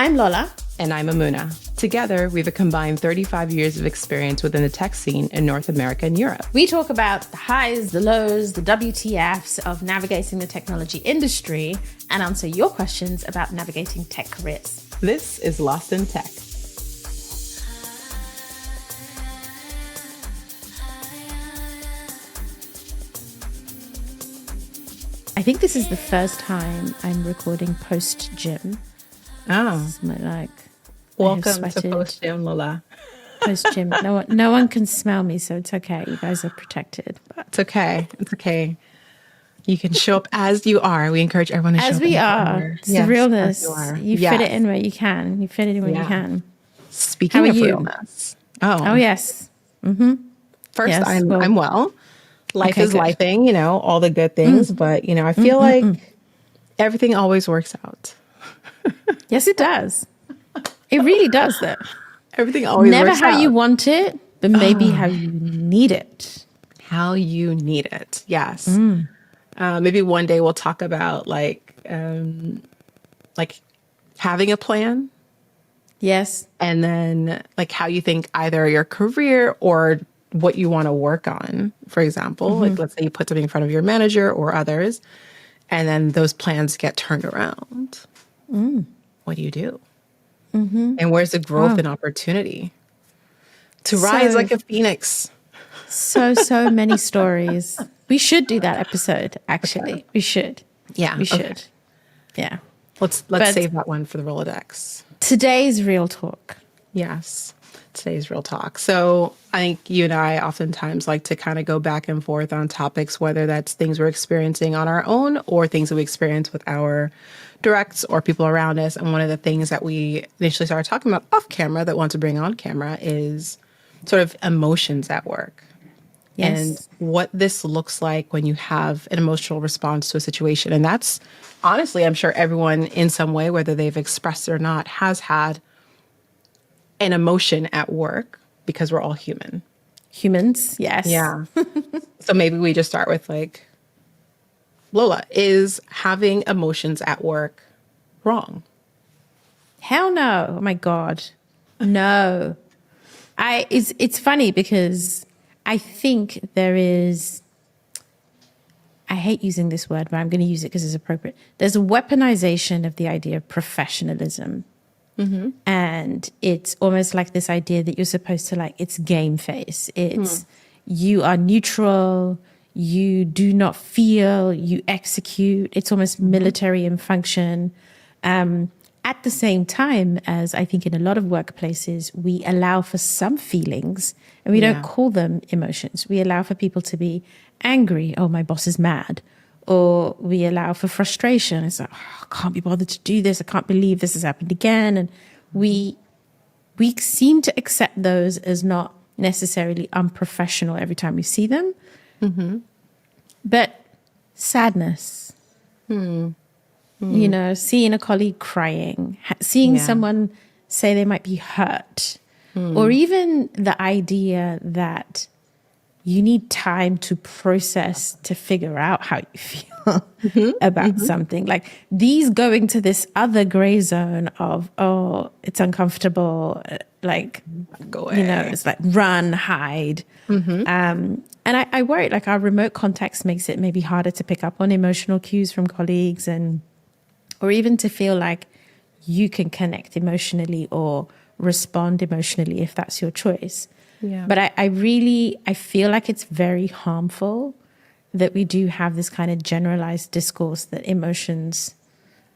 I'm Lola. And I'm Mamuna. Together, we've a combined 35 years of experience within the tech scene in North America and Europe. We talk about the highs, the lows, the WTFs of navigating the technology industry and answer your questions about navigating tech careers. This is Lost in Tech. I think this is the first time I'm recording post-gym. Oh. Welcome to post-gym, Lola. Post-gym. No one can smell me, so it's okay. You guys are protected. It's okay. It's okay. You can show up as you are. We encourage everyone to show up as we are. It's the realness. You fit it in where you can. You fit it in where you can. Speaking of realness. Oh, yes. Mm-hmm. First, yes, I'm well. Life is lifing, all the good things. But, I feel like everything always works out. Yes, it does. It really does, though. Everything always Never works out. Never how you want it, but maybe how you need it. How you need it. Yes. Maybe one day we'll talk about like having a plan. Yes. And then like how you think either your career or what you want to work on, for example, like let's say you put something in front of your manager or others, and then those plans get turned around. What do you do? And where's the growth and opportunity to rise like a phoenix? So many stories. We should do that episode, actually. Okay. We should. Yeah. We should. Yeah. Let's save that one for the Rolodex. Today's real talk. Yes. Today's real talk. So I think you and I oftentimes like to kind of go back and forth on topics, whether that's things we're experiencing on our own or things that we experience with our directs or people around us. And one of the things that we initially started talking about off camera that want to bring on camera is sort of emotions at work. Yes. And what this looks like when you have an emotional response to a situation. And that's honestly, I'm sure everyone in some way, whether they've expressed it or not, has had an emotion at work because we're all human. Humans, yes. Yeah. So maybe we just start with like, Lola, is having emotions at work wrong? Hell no. Oh my God. No. It's funny because I think there is, I hate using this word, but I'm going to use it because it's appropriate. There's a weaponization of the idea of professionalism. And it's almost like this idea that you're supposed to like, it's game face. It's you are neutral, you do not feel, you execute. It's almost military in function. At the same time as I think in a lot of workplaces, we allow for some feelings and we don't call them emotions. We allow for people to be angry. Oh, my boss is mad. Or we allow for frustration. It's like, oh, I can't be bothered to do this. I can't believe this has happened again. And we seem to accept those as not necessarily unprofessional every time we see them. But sadness, seeing a colleague crying, seeing someone say they might be hurt, or even the idea that you need time to process, to figure out how you feel about something. Like these going to this other gray zone of, oh, it's uncomfortable. Like, go away. It's like run, hide. And I worry, like our remote context makes it maybe harder to pick up on emotional cues from colleagues or even to feel like you can connect emotionally or respond emotionally if that's your choice. Yeah. But I feel like it's very harmful that we do have this kind of generalized discourse that emotions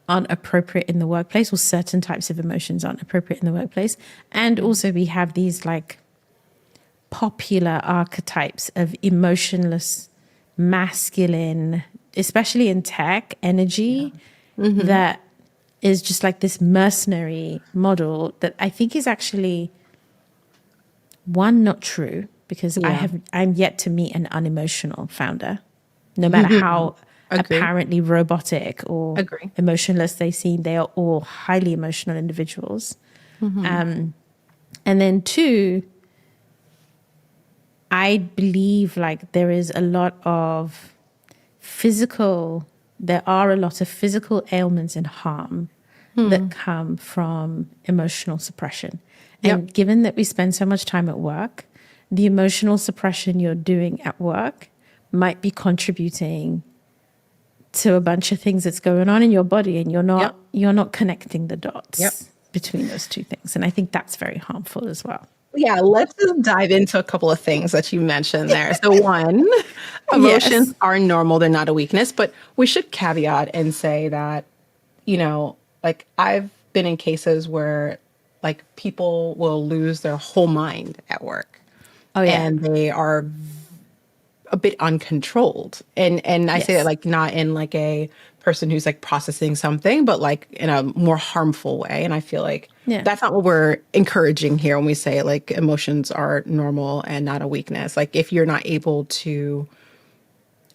aren't appropriate in the workplace or certain types of emotions aren't appropriate in the workplace. And also we have these like popular archetypes of emotionless, masculine, especially in tech, energy that is just like this mercenary model that I think is actually not true because I'm yet to meet an unemotional founder, no matter how apparently robotic or emotionless they seem. They are all highly emotional individuals. And then two, I believe like there are a lot of physical ailments and harm that come from emotional suppression. And Yep. given that we spend so much time at work, the emotional suppression you're doing at work might be contributing to a bunch of things that's going on in your body, and Yep. you're not connecting the Yep. dots between those two things. And I think that's very harmful as well. Yeah, let's just dive into a couple of things that you mentioned there. So, one, emotions Yes. are normal, they're not a weakness, but we should caveat and say that, like I've been in cases where like people will lose their whole mind at work Oh yeah. and they are a bit uncontrolled. And I say that Yes. like not in like a person who's like processing something, but like in a more harmful way. And I feel like Yeah. that's not what we're encouraging here when we say like emotions are normal and not a weakness. Like if you're not able to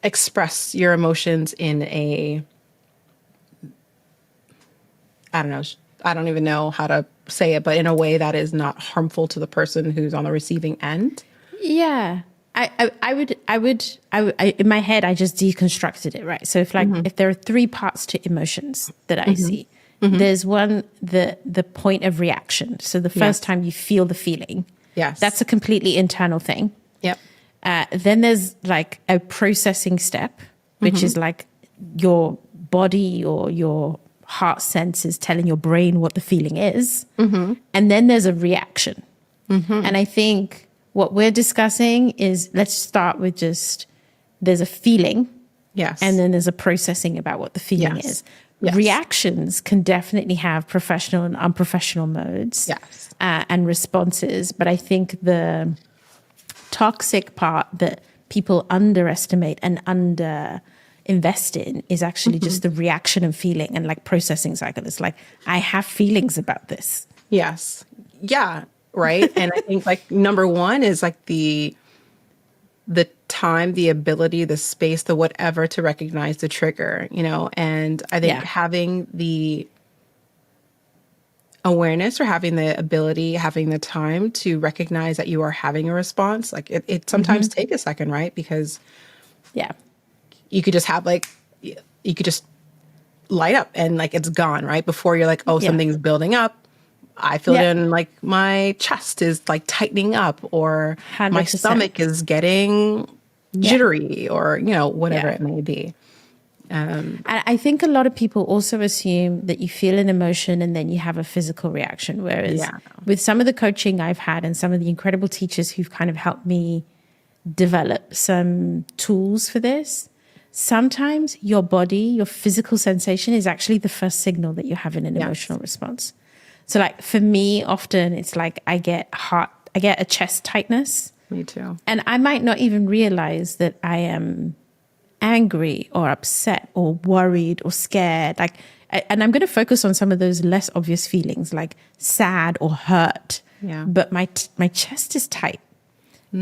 express your emotions in a, I don't know, I don't even know how to say it, but in a way that is not harmful to the person who's on the receiving end. Yeah. In my head, I just deconstructed it, right? So if there are three parts to emotions that I see, there's one, the point of reaction. So the first Yes. time you feel the feeling, Yes. that's a completely internal thing. Yep. Then there's like a processing step, which is like your body or your heart senses telling your brain what the feeling is. And then there's a reaction. And I think what we're discussing is, let's start with just, there's a feeling, Yes. and then there's a processing about what the feeling Yes. is. Yes. Reactions can definitely have professional and unprofessional modes, Yes. and responses. But I think the toxic part that people underestimate and under invest in is actually just the reaction and feeling and like processing cycle. It's like, I have feelings about this. Yes. Yeah. Right. And I think like number one is like the time, the ability, the space, the whatever to recognize the trigger, and I think Yeah. having the awareness or having the ability, having the time to recognize that you are having a response, like it sometimes take a second, right? Because Yeah. you could just have like, you could just light up and like it's gone, right? Before you're like, oh, Yeah. something's building up. I feel Yeah. it in like my chest is like tightening up, or my 100%. stomach is getting jittery, or, whatever Yeah. it may be. And I think a lot of people also assume that you feel an emotion and then you have a physical reaction. Whereas Yeah. with some of the coaching I've had and some of the incredible teachers who've kind of helped me develop some tools for this, sometimes your body, your physical sensation is actually the first signal that you have in an Yes. emotional response. So like for me, often it's like I get a chest tightness, Me too. and I might not even realize that I am angry or upset or worried or scared. Like, and I'm going to focus on some of those less obvious feelings like sad or hurt. Yeah. But my chest is tight.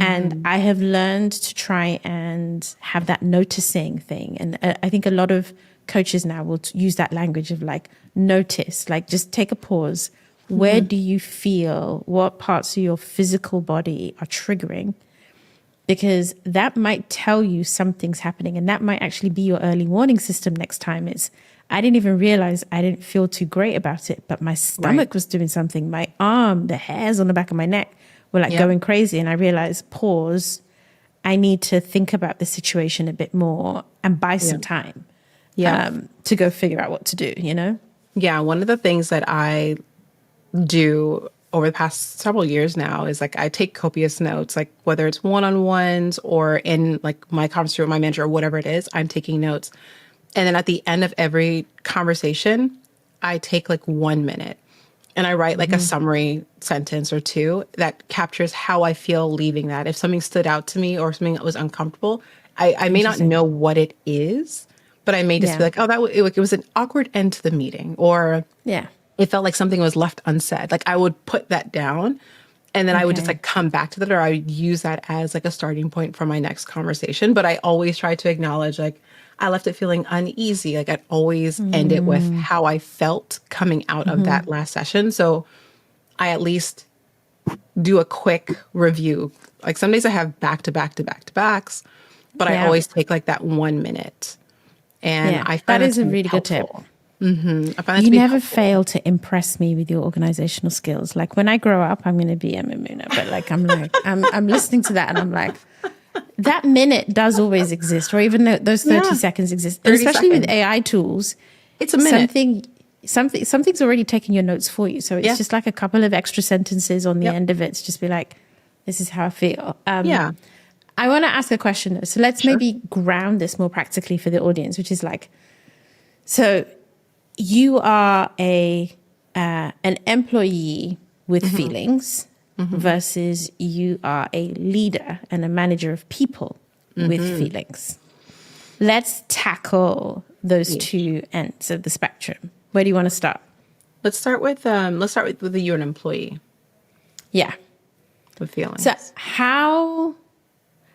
And I have learned to try and have that noticing thing. And I think a lot of coaches now will use that language of like, notice, like just take a pause. Where do you feel, what parts of your physical body are triggering? Because that might tell you something's happening, and that might actually be your early warning system next time. It's, I didn't even realize I didn't feel too great about it, but my stomach Right. was doing something. My arm, the hairs on the back of my neck were like Yep. going crazy. And I realized, pause, I need to think about the situation a bit more and buy some time Yeah. to go figure out what to do, you know? Yeah. One of the things that I do over the past several years now is like I take copious notes, like whether it's one-on-ones or in like my conversation with my manager or whatever it is, I'm taking notes. And then at the end of every conversation, I take like 1 minute and I write like a summary sentence or two that captures how I feel leaving that. If something stood out to me or something that was uncomfortable, I may not know what it is, but I may just be Yeah. like, oh, it was an awkward end to the meeting, or Yeah. it felt like something was left unsaid. Like I would put that down and then I would just Okay. like come back to that, or I would use that as like a starting point for my next conversation. But I always try to acknowledge like I left it feeling uneasy. Like I'd always end it with how I felt coming out of that last session. So I at least do a quick review. Like some days I have back to back to back to backs, but I Yeah. always take like that 1 minute. And Yeah, I that find is that's a really good tip. helpful. I find that You to be never helpful. fail to impress me with your organizational skills. Like when I grow up, I'm going to be a Mamuna, but I'm listening to that and I'm like, that minute does always exist, or even though those 30 Yeah, seconds exist. And 30 especially with seconds. AI tools, It's a minute. something's already taking your notes for you. So it's Yeah. just like a couple of extra sentences on the Yep. end of it to just be like, this is how I feel. Yeah. I want to ask a question though. So let's Sure. maybe ground this more practically for the audience, which is like, so you are an employee with feelings versus you are a leader and a manager of people with feelings. Let's tackle those Yeesh. two ends of the spectrum. Where do you want to start? Let's start with whether you're an employee Yeah. with So feelings. how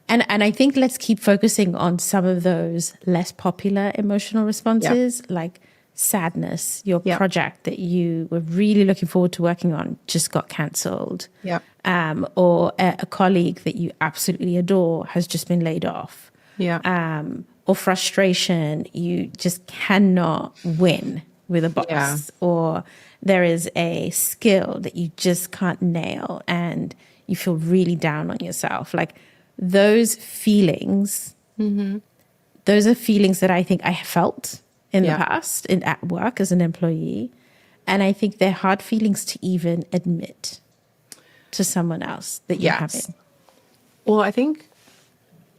and I think let's keep focusing on some of those less popular emotional responses, like sadness, your Yep. project that you were really looking forward to working on just got cancelled. Yep. Or a colleague that you absolutely adore has just been laid off. Yeah. Or frustration, you just cannot win with a Yeah. boss, or there is a skill that you just can't nail and you feel really down on yourself. Like those feelings, those are feelings that I think I felt in the Yeah. past at work as an employee. And I think they're hard feelings to even admit to someone else that you're Yes. having. Well, I think,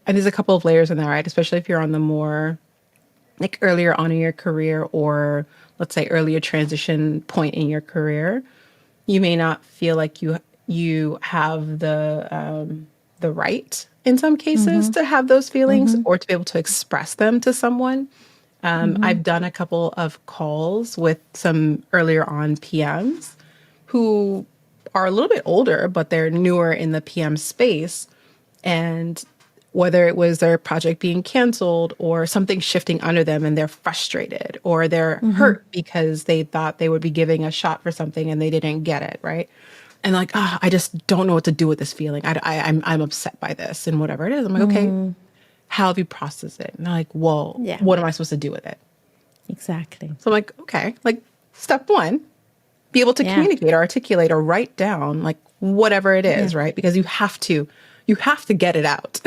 and there's a couple of layers in there, right? Especially if you're on the more like earlier on in your career, or let's say earlier transition point in your career, you may not feel like you have the right in some cases to have those feelings or to be able to express them to someone. I've done a couple of calls with some earlier on PMs who are a little bit older, but they're newer in the PM space. And whether it was their project being canceled or something shifting under them and they're frustrated or they're hurt because they thought they would be giving a shot for something and they didn't get it, right? And like, I just don't know what to do with this feeling. I'm upset by this and whatever it is. I'm like, okay, how have you processed it? And they're like, well, Yeah. what am I supposed to do with it? Exactly. So I'm like, okay, like step one, be able to Yeah. communicate or articulate or write down like whatever it is, Yeah. right? Because you have to get it out.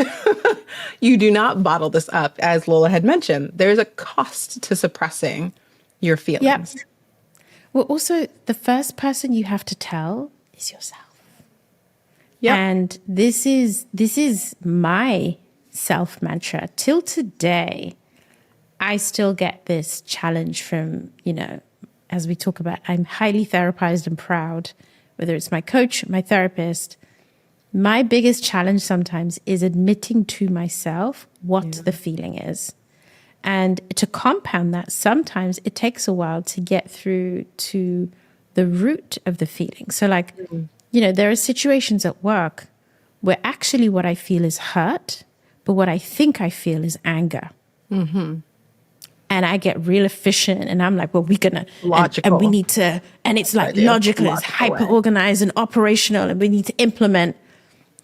You do not bottle this up. As Lola had mentioned, there's a cost to suppressing your feelings. Yep. Well, also, the first person you have to tell is yourself. Yep. And this is my self mantra. Till today, I still get this challenge from, as we talk about, I'm highly therapized and proud, whether it's my coach, my therapist. My biggest challenge sometimes is admitting to myself what the feeling is. And to compound that, sometimes it takes a while to get through to the root of the feeling. So like, there are situations at work where actually what I feel is hurt, but what I think I feel is anger. And I get real efficient and I'm like, well, we're going to, Logical. and we need to, and it's like logical, it's hyper organized and operational and we need to implement.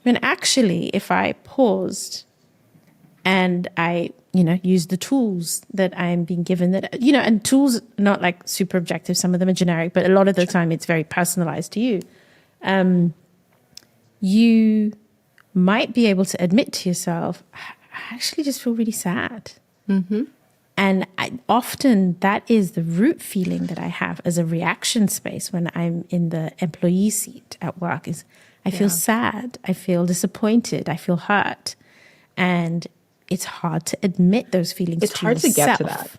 And actually, if I paused and I, use the tools that I'm being given that, and tools, not like super objective, some of them are generic, but a lot of the time it's very personalized to you. You might be able to admit to yourself, I actually just feel really sad. And often that is the root feeling that I have as a reaction space when I'm in the employee seat at work is I feel sad, I feel disappointed, I feel hurt. And it's hard to admit those feelings It's to hard to yourself. get to that.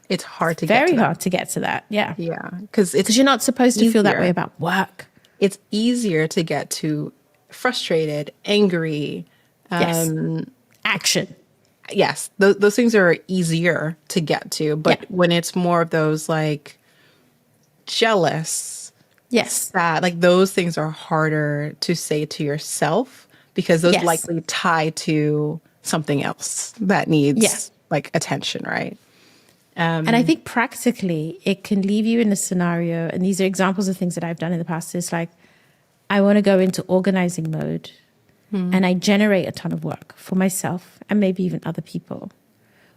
It's hard to get Very to that. hard to get to that, yeah. Yeah. Because Because you're not supposed to feel that way easier. about work. It's easier to get to frustrated, angry. Yes. Action. Yes, those things are easier to get to. But Yeah. when it's more of those like jealous, Yes. sad, like those things are harder to say to yourself because those Yes. likely tie to something else that needs like attention, right? And I think practically it can leave you in a scenario, and these are examples of things that I've done in the past. It's like, I want to go into organizing mode and I generate a ton of work for myself and maybe even other people.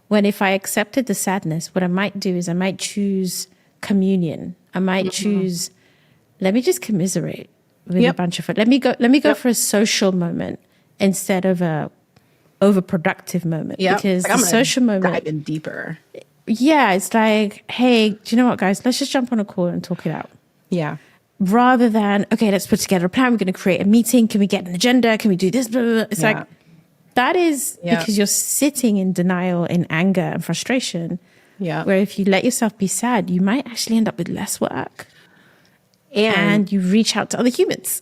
When if I accepted the sadness, what I might do is I might choose communion. I might choose, let me just commiserate with a Yep. bunch of, let me go Yep. for a social moment instead of a overproductive moment. Yeah. Because Like, the I'm gonna social moment, dive in deeper. yeah, it's like, hey, do you know what, guys? Let's just jump on a call and talk it out. Yeah. Rather than, okay, let's put together a plan. We're going to create a meeting. Can we get an agenda? Can we do this? Blah, blah, blah. It's Yeah. like, that is Yeah. because you're sitting in denial, in anger and frustration. Yeah. Where if you let yourself be sad, you might actually end up with less work And and you reach out to other humans.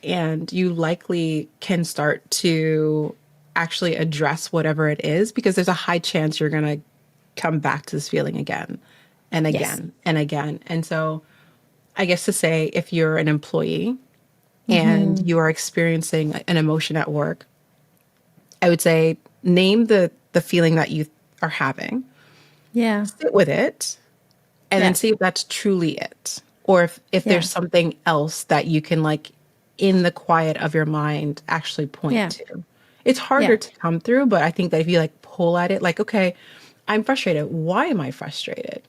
and you likely can start to actually address whatever it is, because there's a high chance you're going to come back to this feeling again and Yes. again and again. And so I guess to say, if you're an employee and you are experiencing an emotion at work, I would say name the feeling that you are having, Yeah. sit with it, and Yeah. then see if that's truly it. Or if there's Yeah. something else that you can, like, in the quiet of your mind, actually point Yeah. to. It's harder Yeah. to come through, but I think that if you, like, pull at it, like, okay, I'm frustrated. Why am I frustrated?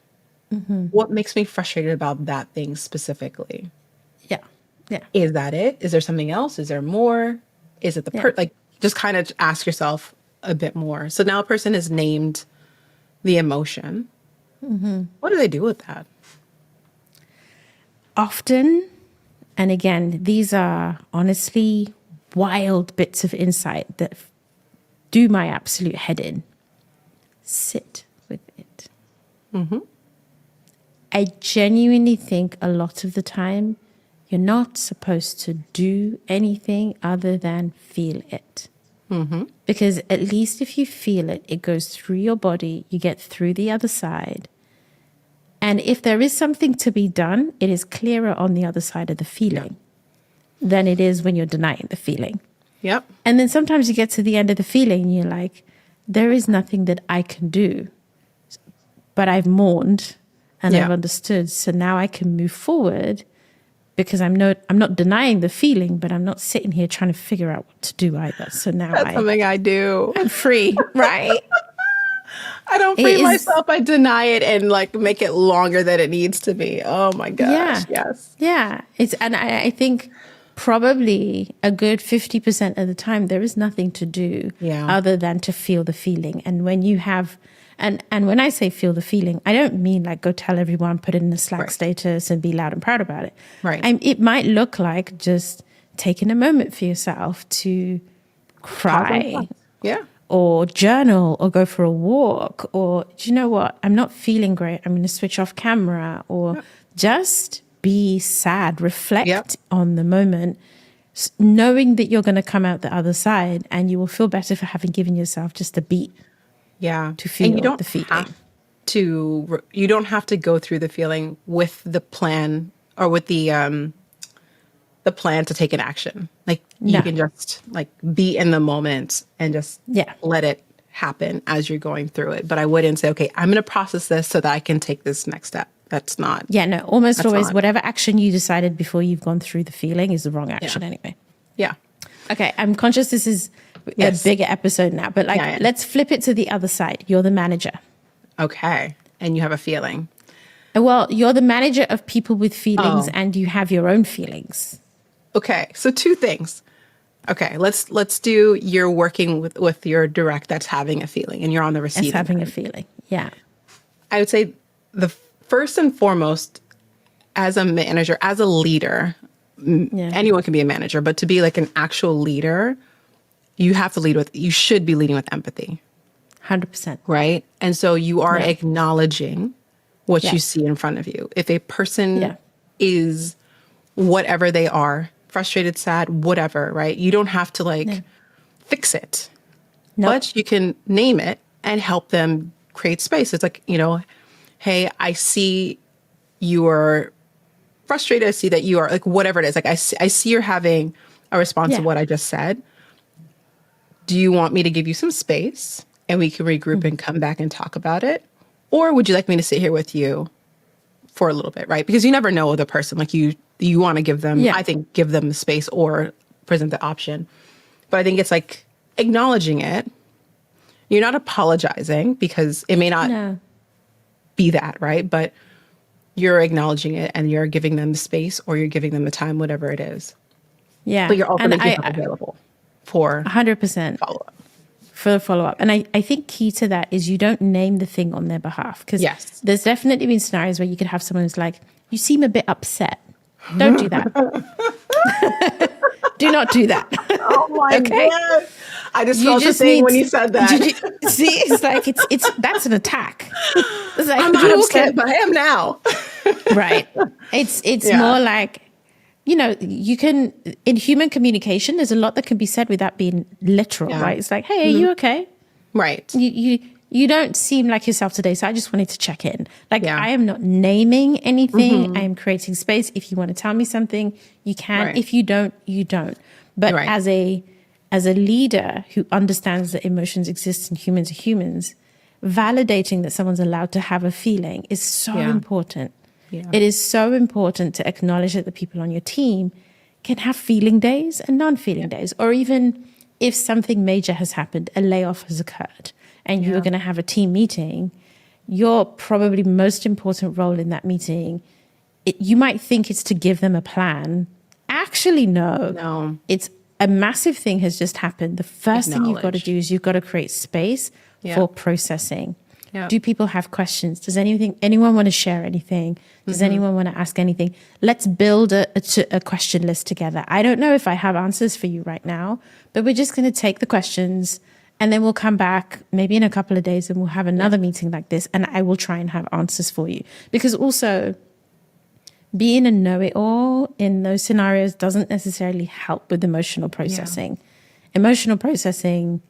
What makes me frustrated about that thing specifically? Yeah. Yeah. Is that it? Is there something else? Is there more? Is it the Yeah. like, just kind of ask yourself a bit more. So now a person has named the emotion. What do they do with that? Often, and again, these are honestly wild bits of insight that do my absolute head in. Sit with it. I genuinely think a lot of the time you're not supposed to do anything other than feel it. Because at least if you feel it, it goes through your body, you get through the other side. And if there is something to be done, it is clearer on the other side of the feeling than it is when you're denying the feeling. Yep. And then sometimes you get to the end of the feeling and you're like, there is nothing that I can do. But I've mourned and Yeah. I've understood. So now I can move forward because I'm not denying the feeling, but I'm not sitting here trying to figure out what to do either. So now That's something I do. I'm free, right? I don't It free is- myself. I deny it and, like, make it longer than it needs to be. Oh my gosh. Yes. Yeah. I think probably a good 50% of the time there is nothing to do other than to feel the feeling. And when you have and when I say feel the feeling, I don't mean like go tell everyone, put it in a Slack status and be loud and proud about it. Right. It might look like just taking a moment for yourself to cry Yeah. or journal or go for a walk or, do you know what? I'm not feeling great. I'm going to switch off camera or just be sad, reflect on the moment, knowing that you're going to come out the other side and you will feel better for having given yourself just a beat. Yeah. To feel and you don't the feeling. you don't have to go through the feeling with the plan or with the plan to take an action. Like, No. you can just, like, be in the moment and just let it happen as you're going through it. But I wouldn't say, okay, I'm going to process this so that I can take this next step. That's not. Yeah, no, almost That's always not. whatever action you decided before you've gone through the feeling is the wrong action anyway. Yeah. Okay, I'm conscious this is Yes. a bigger episode now, but like, Yeah. let's flip it to the other side. You're the manager. Okay. And you have a feeling. Well, you're the manager of people with feelings Oh. and you have your own feelings. Okay. So two things. Okay. Let's do, you're working with your direct that's having a feeling and you're on the receiving As having a end. feeling. Yeah. I would say the first and foremost, as a manager, as a leader, Yeah. anyone can be a manager, but to be like an actual leader, you should be leading with empathy, 100%. right? And so you are Yeah. acknowledging what you Yes. see in front of you. If a person Yeah. is whatever they are, frustrated, sad, whatever, right? You don't have to, like, fix it, Nope. but you can name it and help them create space. It's like, hey, I see you are frustrated. I see that you are, like, whatever it is. Like, I see you're having a response to Yeah. what I just said. Do you want me to give you some space and we can regroup and come back and talk about it? Or would you like me to sit here with you for a little bit, right? Because you never know the person. Like, you want to give them, I think, give them the space or present the option. But I think it's like acknowledging it. You're not apologizing because it may not No. be that, right? But you're acknowledging it and you're giving them the space or you're giving them the time, whatever it is. Yeah. But you're also And making yourself available for 100%. follow-up. For the follow-up. And I think key to that is you don't name the thing on their behalf. Because Yes. there's definitely been scenarios where you could have someone who's like, you seem a bit upset. Don't do that. Do not do that. Oh my God. I just You felt just the thing need when to- you said that. See, it's like, it's that's an attack. It's like, I'm not upset, but I am now. right. It's Yeah. more like, you know, you can, in human communication, there's a lot that can be said without being literal, Yeah. right? It's like, hey, are you okay? Right. You don't seem like yourself today, so I just wanted to check in. Like, Yeah. I am not naming anything. I am creating space. If you want to tell me something, you can. Right. If you don't, you don't. But Right. as a leader who understands that emotions exist and humans are humans, validating that someone's allowed to have a feeling is so Yeah. important. Yeah. It is so important to acknowledge that the people on your team can have feeling days and non-feeling days, or even if something major has happened, a layoff has occurred, and you're going to have a team meeting, your probably most important role in that meeting, you might think it's to give them a plan. Actually, No. It's a massive thing has just happened. The first thing you've got to Acknowledge. do is you've got to create space Yeah. for processing. Yeah. Do people have questions? Does anyone want to share anything? Does anyone want to ask anything? Let's build a question list together. I don't know if I have answers for you right now, but we're just going to take the questions and then we'll come back maybe in a couple of days and we'll have another meeting like this and I will try and have answers for you. Because also being a know-it-all in those scenarios doesn't necessarily help with emotional processing. Emotional processing,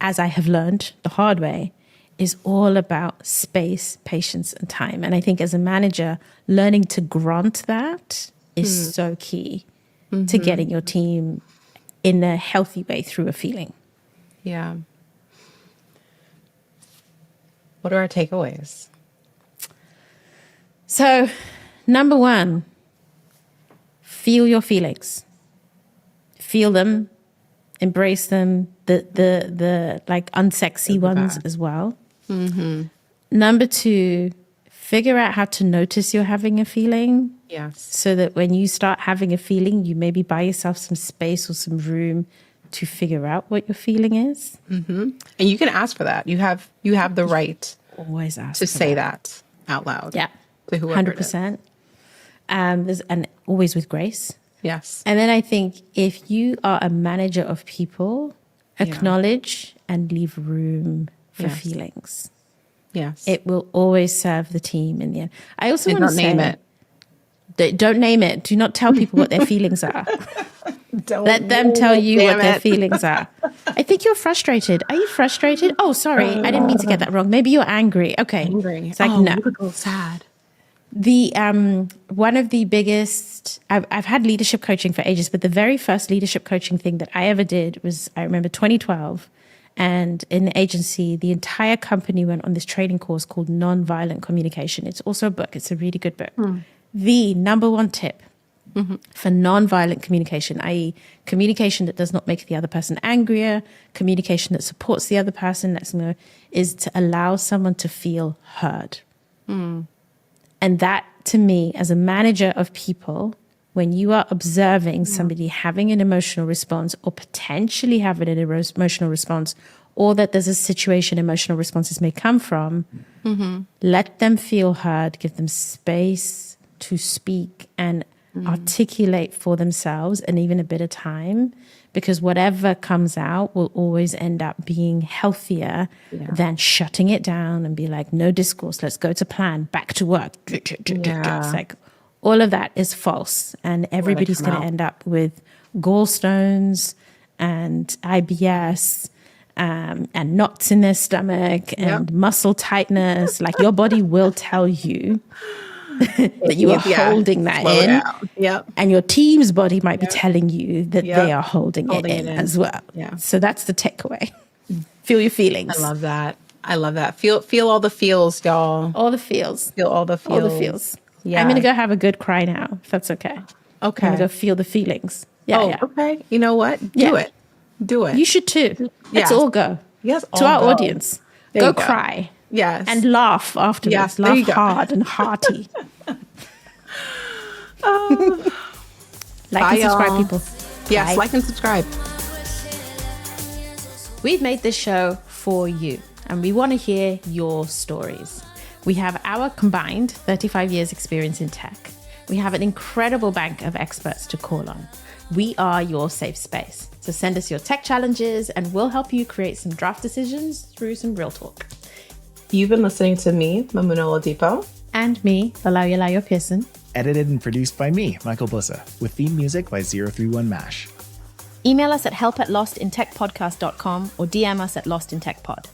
as I have learned the hard way, is all about space, patience, and time. And I think as a manager, learning to grant that is so key to getting your team in a healthy way through a feeling. Yeah. What are our takeaways? So, number one, feel your feelings. Feel them, embrace them, the like unsexy ones as well. Number two, figure out how to notice you're having a feeling Yes. so that when you start having a feeling, you maybe buy yourself some space or some room to figure out what your feeling is. And you can ask for that. You have the right Always ask to for say that out loud. Yeah, To whoever it is. 100%. And always with grace. Yes. And then I think if you are a manager of people, acknowledge and leave room for Yes. feelings. Yes. It will always serve the team in the end. I also And want to not say, name it. Don't name it. Do not tell people what their feelings are. Don't Let them tell you damn what their it. feelings are. I think you're frustrated. Are you frustrated? Oh, sorry. I didn't mean to get that wrong. Maybe you're angry. Okay. Angry. It's like, oh, no. you could go sad. The one of the biggest, I've had leadership coaching for ages, but the very first leadership coaching thing that I ever did was, I remember 2012, and in the agency, the entire company went on this training course called Nonviolent Communication. It's also a book. It's a really good book. The number one tip for nonviolent communication, i.e. communication that does not make the other person angrier, communication that supports the other person, is to allow someone to feel heard. And that, to me, as a manager of people, when you are observing somebody having an emotional response or potentially having an emotional response, or that there's a situation emotional responses may come from, let them feel heard, give them space to speak and articulate for themselves, and even a bit of time, because whatever comes out will always end up being healthier than shutting it down and be like, no discourse, let's go to plan, back to work. It's like all of that is false, and everybody's going to end up with gallstones and IBS and knots in their stomach and muscle tightness. Like, your body will tell you that you are holding that Slow in. down. Yep. And your team's body might be telling you that they are holding it in as well. Yeah. So that's the takeaway. Feel your feelings. I love that. I love that. Feel all the feels, y'all. All the feels. Feel all the feels. All the feels. Yeah. I'm going to go have a good cry now, if that's okay. Okay. I'm going to go feel the feelings. Yeah, okay. You know what? Do Yeah. it. Do it. You should too. Let's Yeah. all go. Yes, To all our go. audience. There Go you go. cry. Yes. And laugh afterwards. Yeah, there you Laugh go. hard and hearty. Like Bye, and subscribe, y'all. people. Yes, Bye. like and subscribe. We've made this show for you, and we want to hear your stories. We have our combined 35 years experience in tech. We have an incredible bank of experts to call on. We are your safe space. So send us your tech challenges and we'll help you create some draft decisions through some real talk. You've been listening to me, Mamuna Oladipo. And me, Oyelayo-Pearson. Edited and produced by me, Michael Bussa, with theme music by 031 Mash. Email us at help@lostintechpodcast.com or DM us at lostintechpod.